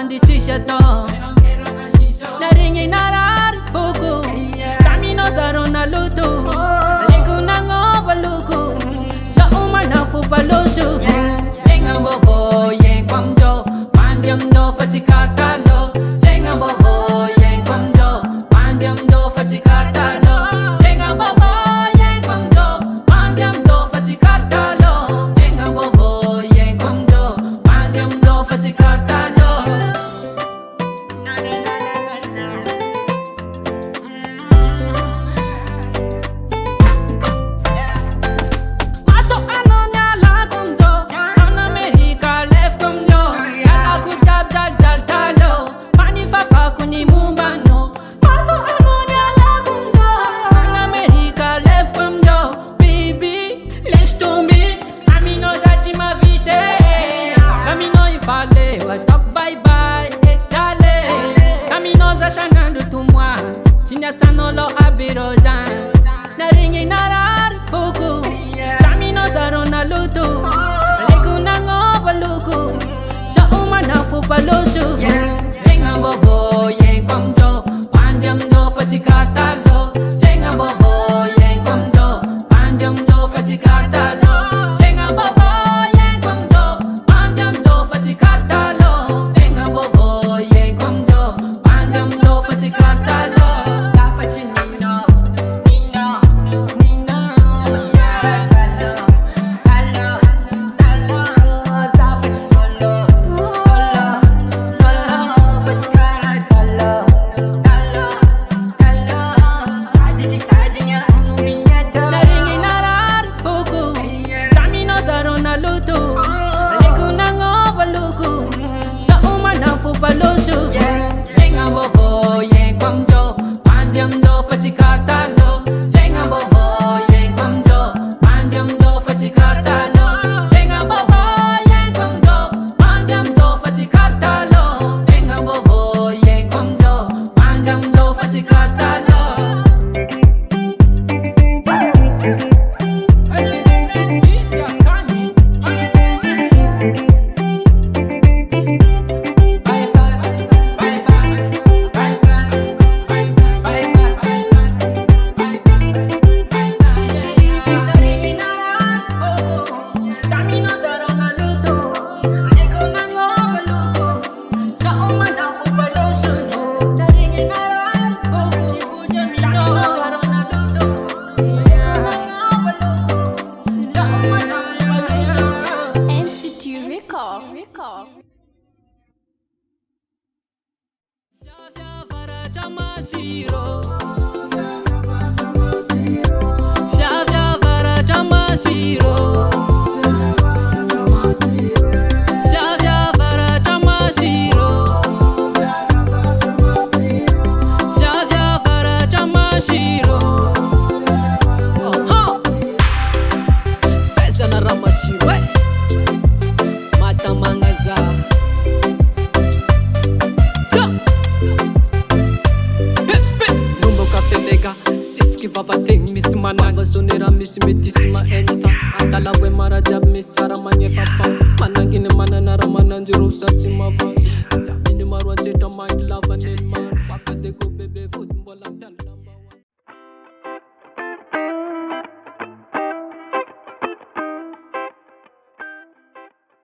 banditisha to naringi narari fuku tamino zarona lutu liku nango baluku sa umana fufalusu venga bobo yen kwamjo panjam do fachikartalo venga bobo yen kwamjo panjam do fachikartalo venga bobo yen kwamjo panjam do fachikartalo venga bobo yen kwamjo panjam do fachikartalo Sanolo abirojan naringi narari fuku tamino zarona lutu liku nango baluku sa umana fufalusu venga bobo yen kwamjo panjam do fachikartalo venga bobo yen kwamjo panjam do fachikartalo venga bobo yen kwamjo panjam do fachikartalo venga bobo yen kwamjo panjam do fachikartalo Falusu venga bobo yen kwamjo panjam do fachikartalo venga bobo yen kwamjo panjam do fachikartalo venga bobo yen kwamjo panjam do fachikartalo venga bobo yen kwamjo panjam do fachikartalo Miss Manava Sonera Miss Metisma Elsa Atalawe Marajab Miss Taramanye Fapa Managine Mananara Mananjuro Satima Fan Famini Marwa Jeta Mind Love